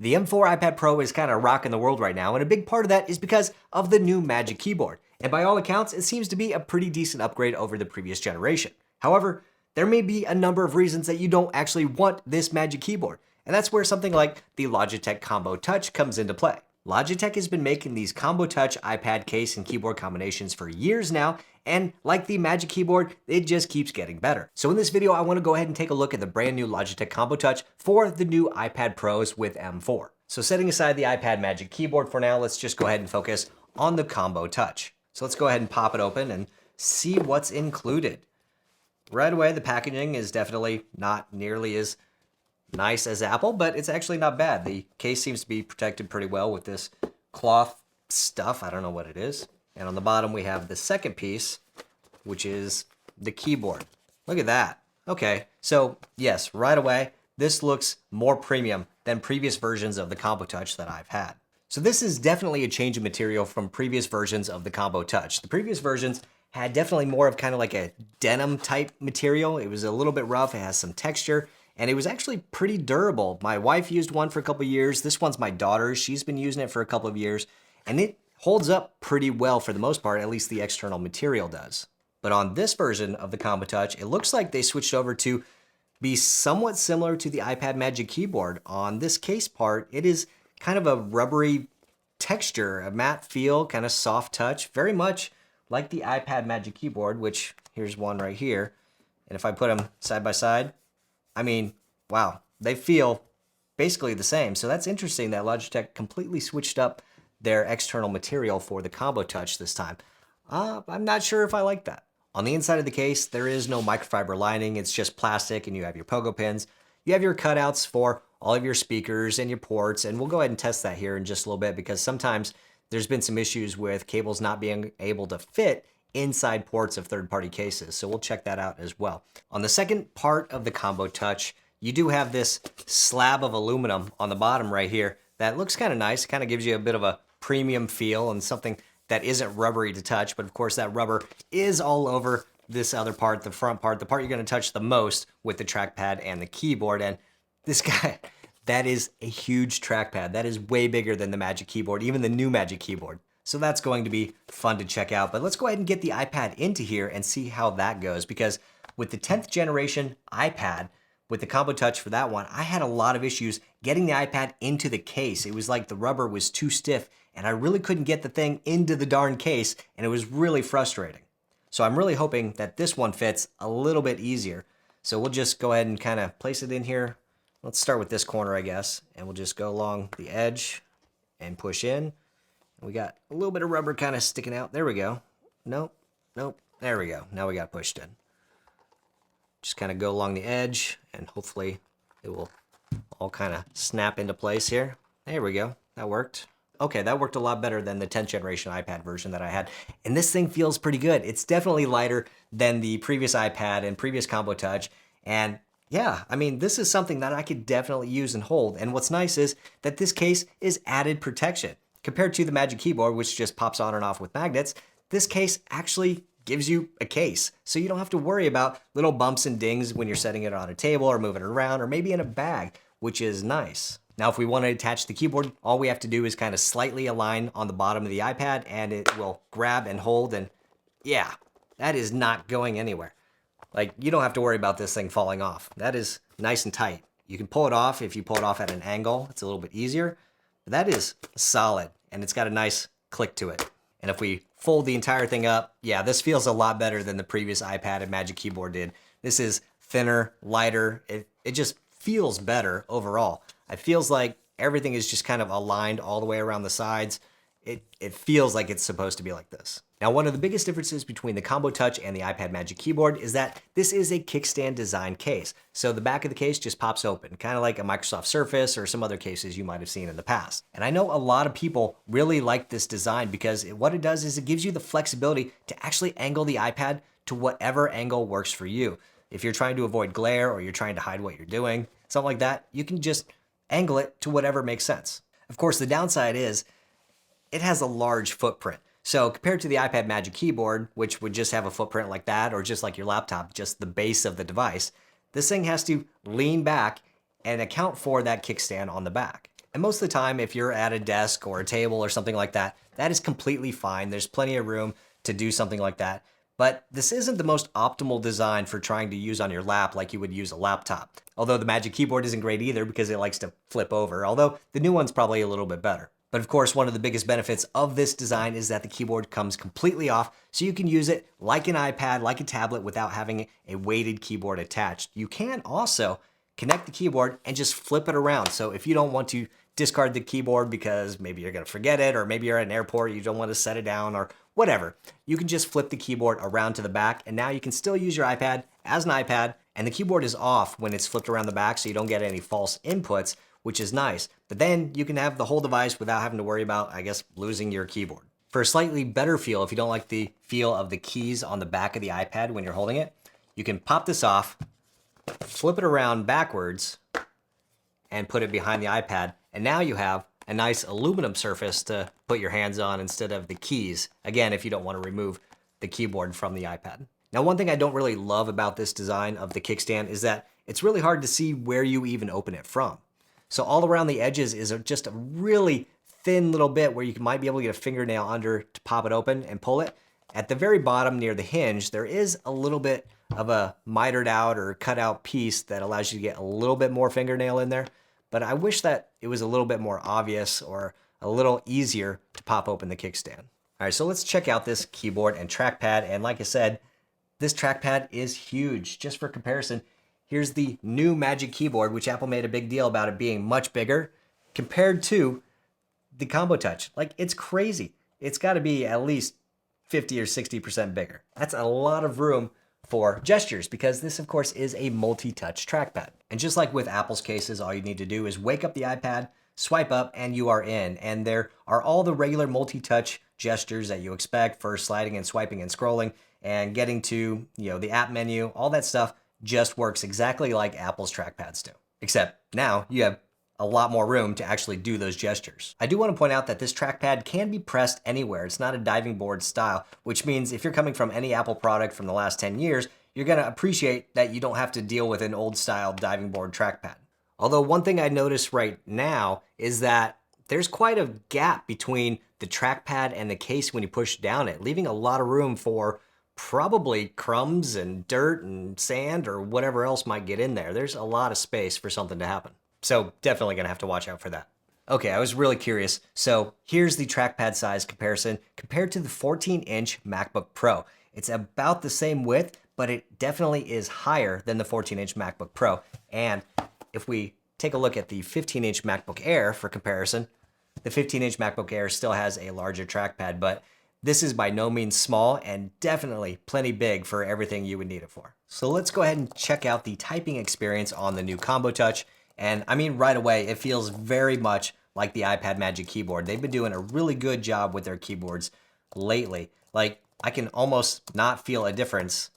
The M4 iPad Pro is kind of rocking the world right now, and a big part of that is because of the new Magic Keyboard. And by all accounts, it seems to be a pretty decent upgrade over the previous generation. However, there may be a number of reasons that you don't actually want this Magic Keyboard, and that's where something like the Logitech Combo Touch comes into play. Logitech has been making these Combo Touch iPad case and keyboard combinations for years now, and like the Magic Keyboard, it just keeps getting better. So in this video, I want to go ahead and take a look at the brand new Logitech Combo Touch for the new iPad Pros with M4. So setting aside the iPad Magic Keyboard for now, let's just go ahead and focus on the Combo Touch. So let's go ahead and pop it open and see what's included. Right away, the packaging is definitely not nearly as nice as Apple, but it's actually not bad. The case seems to be protected pretty well with this cloth stuff. I don't know what it is. And on the bottom, we have the second piece, which is the keyboard. Look at that. Okay, so yes, right away, this looks more premium than previous versions of the Combo Touch that I've had. So this is definitely a change of material from previous versions of the Combo Touch. The previous versions had definitely more of kind of like a denim type material. It was a little bit rough, it has some texture, and it was actually pretty durable. My wife used one for a couple of years. This one's my daughter's. She's been using it for a couple of years, and it holds up pretty well for the most part, at least the external material does. But on this version of the Combo Touch, it looks like they switched over to be somewhat similar to the iPad Magic Keyboard. On this case part, it is kind of a rubbery texture, a matte feel, kind of soft touch, very much like the iPad Magic Keyboard, which here's one right here. And if I put them side by side, I mean, wow, they feel basically the same. So that's interesting that Logitech completely switched up their external material for the Combo Touch this time. I'm not sure if I like that. On the inside of the case, there is no microfiber lining. It's just plastic, and you have your pogo pins. You have your cutouts for all of your speakers and your ports, and we'll go ahead and test that here in just a little bit because sometimes there's been some issues with cables not being able to fit inside ports of third-party cases, so we'll check that out as well. On the second part of the Combo Touch, you do have this slab of aluminum on the bottom right here that looks kind of nice, kind of gives you a bit of a premium feel and something that isn't rubbery to touch, but of course that rubber is all over this other part, the front part, the part you're going to touch the most with the trackpad and the keyboard. And this guy, that is a huge trackpad. That is way bigger than the Magic Keyboard, even the new Magic Keyboard. So that's going to be fun to check out. But let's go ahead and get the iPad into here and see how that goes, because with the 10th generation iPad, with the Combo Touch for that one, I had a lot of issues getting the iPad into the case. It was like the rubber was too stiff, and I really couldn't get the thing into the darn case, and it was really frustrating. So I'm really hoping that this one fits a little bit easier. So we'll just go ahead and kind of place it in here. Let's start with this corner, I guess, and we'll just go along the edge and push in. We got a little bit of rubber kind of sticking out. There we go. Nope, nope, there we go. Now we got pushed in. Just kind of go along the edge, and hopefully it will all kind of snap into place here. There we go. That worked. Okay, that worked a lot better than the 10th generation iPad version that I had. And this thing feels pretty good. It's definitely lighter than the previous iPad and previous Combo Touch. And yeah, I mean, this is something that I could definitely use and hold. And what's nice is that this case is added protection. Compared to the Magic Keyboard, which just pops on and off with magnets, this case actually gives you a case. So you don't have to worry about little bumps and dings when you're setting it on a table or moving it around or maybe in a bag, which is nice. Now, if we want to attach the keyboard, all we have to do is kind of slightly align on the bottom of the iPad and it will grab and hold, and yeah, that is not going anywhere. Like, you don't have to worry about this thing falling off. That is nice and tight. You can pull it off if you pull it off at an angle. It's a little bit easier. But that is solid, and it's got a nice click to it. And if we fold the entire thing up, yeah, this feels a lot better than the previous iPad and Magic Keyboard did. This is thinner, lighter. It just feels better overall. It feels like everything is just kind of aligned all the way around the sides. It feels like it's supposed to be like this. Now, one of the biggest differences between the Combo Touch and the iPad Magic Keyboard is that this is a kickstand design case. So the back of the case just pops open, kind of like a Microsoft Surface or some other cases you might have seen in the past. And I know a lot of people really like this design because what it does is it gives you the flexibility to actually angle the iPad to whatever angle works for you. If you're trying to avoid glare or you're trying to hide what you're doing, something like that, you can just angle it to whatever makes sense. Of course, the downside is it has a large footprint. So compared to the iPad Magic Keyboard, which would just have a footprint like that, or just like your laptop, just the base of the device, this thing has to lean back and account for that kickstand on the back. And most of the time, if you're at a desk or a table or something like that, that is completely fine. There's plenty of room to do something like that. But this isn't the most optimal design for trying to use on your lap like you would use a laptop. Although the Magic Keyboard isn't great either because it likes to flip over, although the new one's probably a little bit better. But of course, one of the biggest benefits of this design is that the keyboard comes completely off, so you can use it like an iPad, like a tablet, without having a weighted keyboard attached. You can also connect the keyboard and just flip it around. So if you don't want to discard the keyboard because maybe you're gonna forget it, or maybe you're at an airport, you don't want to set it down, or whatever, you can just flip the keyboard around to the back, and now you can still use your iPad as an iPad, and the keyboard is off when it's flipped around the back, so you don't get any false inputs, which is nice. But then you can have the whole device without having to worry about, I guess, losing your keyboard. For a slightly better feel, if you don't like the feel of the keys on the back of the iPad when you're holding it, you can pop this off, flip it around backwards, and put it behind the iPad, and now you have a nice aluminum surface to put your hands on instead of the keys. Again, if you don't want to remove the keyboard from the iPad. Now, one thing I don't really love about this design of the kickstand is that it's really hard to see where you even open it from. So all around the edges is just a really thin little bit where you might be able to get a fingernail under to pop it open and pull it. At the very bottom near the hinge, there is a little bit of a mitered out or cut out piece that allows you to get a little bit more fingernail in there. But I wish that it was a little bit more obvious or a little easier to pop open the kickstand. All right, so let's check out this keyboard and trackpad. And like I said, this trackpad is huge. Just for comparison, here's the new Magic Keyboard, which Apple made a big deal about it being much bigger compared to the Combo Touch. Like, it's crazy. It's got to be at least 50 or 60% bigger. That's a lot of room for gestures because this, of course, is a multi-touch trackpad. And just like with Apple's cases, all you need to do is wake up the iPad, swipe up, and you are in. And there are all the regular multi-touch gestures that you expect for sliding and swiping and scrolling and getting to, the app menu. All that stuff just works exactly like Apple's trackpads do. Except now you have a lot more room to actually do those gestures. I do want to point out that this trackpad can be pressed anywhere. It's not a diving board style, which means if you're coming from any Apple product from the last 10 years, you're going to appreciate that you don't have to deal with an old style diving board trackpad. Although one thing I notice right now is that there's quite a gap between the trackpad and the case when you push down it, leaving a lot of room for probably crumbs and dirt and sand or whatever else might get in there. There's a lot of space for something to happen. So definitely gonna have to watch out for that. Okay, I was really curious. So here's the trackpad size comparison compared to the 14-inch MacBook Pro. It's about the same width, but it definitely is higher than the 14-inch MacBook Pro. And if we take a look at the 15-inch MacBook Air for comparison, the 15-inch MacBook Air still has a larger trackpad, but this is by no means small and definitely plenty big for everything you would need it for. So let's go ahead and check out the typing experience on the new Combo Touch. And I mean, right away, it feels very much like the iPad Magic Keyboard. They've been doing a really good job with their keyboards lately. Like, I can almost not feel a difference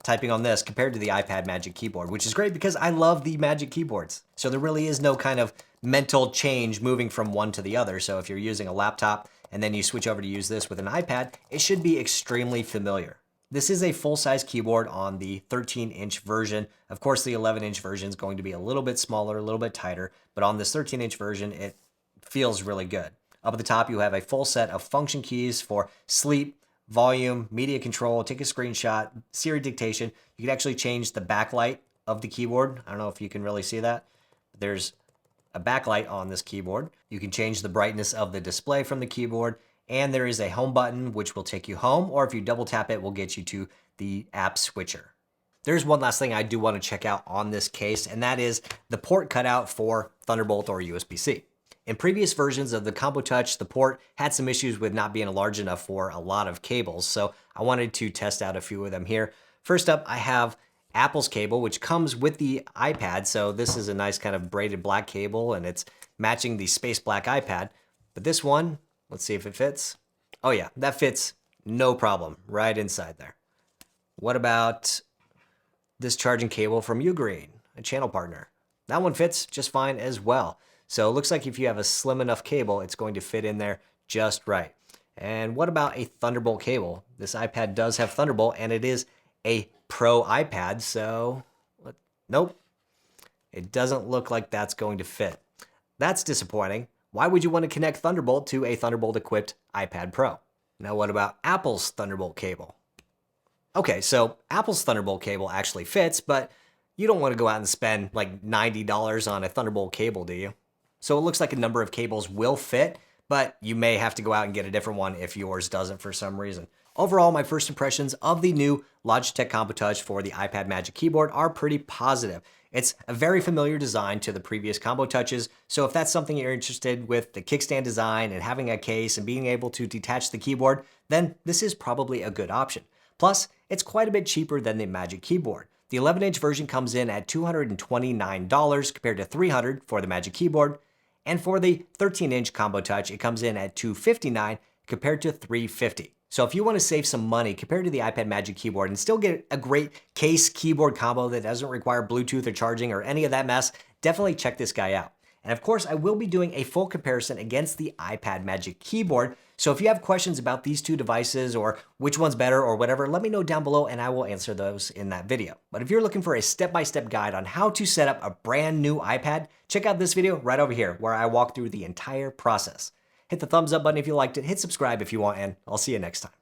typing on this compared to the iPad Magic Keyboard, which is great because I love the Magic Keyboards. So there really is no kind of mental change moving from one to the other. So if you're using a laptop and then you switch over to use this with an iPad, it should be extremely familiar. This is a full-size keyboard on the 13-inch version. Of course, the 11-inch version is going to be a little bit smaller, a little bit tighter, but on this 13-inch version, it feels really good. Up at the top, you have a full set of function keys for sleep, volume, media control, take a screenshot, Siri dictation. You can actually change the backlight of the keyboard. I don't know if you can really see that. There's a backlight on this keyboard. You can change the brightness of the display from the keyboard. And there is a home button, which will take you home, or if you double tap it, will get you to the app switcher. There's one last thing I do want to check out on this case, and that is the port cutout for Thunderbolt or USB-C. In previous versions of the Combo Touch, the port had some issues with not being large enough for a lot of cables, so I wanted to test out a few of them here. First up, I have Apple's cable, which comes with the iPad, so this is a nice kind of braided black cable, and it's matching the space black iPad. But this one, let's see if it fits. Oh yeah, that fits no problem right inside there. What about this charging cable from Ugreen, a channel partner? That one fits just fine as well. So it looks like if you have a slim enough cable, it's going to fit in there just right. And what about a Thunderbolt cable? This iPad does have Thunderbolt and it is a Pro iPad, so nope. It doesn't look like that's going to fit. That's disappointing. Why would you want to connect Thunderbolt to a Thunderbolt-equipped iPad Pro? Now what about Apple's Thunderbolt cable? Okay, so Apple's Thunderbolt cable actually fits, but you don't want to go out and spend like $90 on a Thunderbolt cable, do you? So it looks like a number of cables will fit, but you may have to go out and get a different one if yours doesn't for some reason. Overall, my first impressions of the new Logitech Combo Touch for the iPad Magic Keyboard are pretty positive. It's a very familiar design to the previous Combo Touches, so if that's something you're interested with, the kickstand design and having a case and being able to detach the keyboard, then this is probably a good option. Plus, it's quite a bit cheaper than the Magic Keyboard. The 11-inch version comes in at $229 compared to $300 for the Magic Keyboard, and for the 13-inch Combo Touch, it comes in at $259 compared to $350. So if you want to save some money compared to the iPad Magic Keyboard and still get a great case keyboard combo that doesn't require Bluetooth or charging or any of that mess, definitely check this guy out. And of course, I will be doing a full comparison against the iPad Magic Keyboard. So if you have questions about these two devices or which one's better or whatever, let me know down below and I will answer those in that video. But if you're looking for a step-by-step guide on how to set up a brand new iPad, check out this video right over here where I walk through the entire process. Hit the thumbs up button if you liked it, hit subscribe if you want, and I'll see you next time.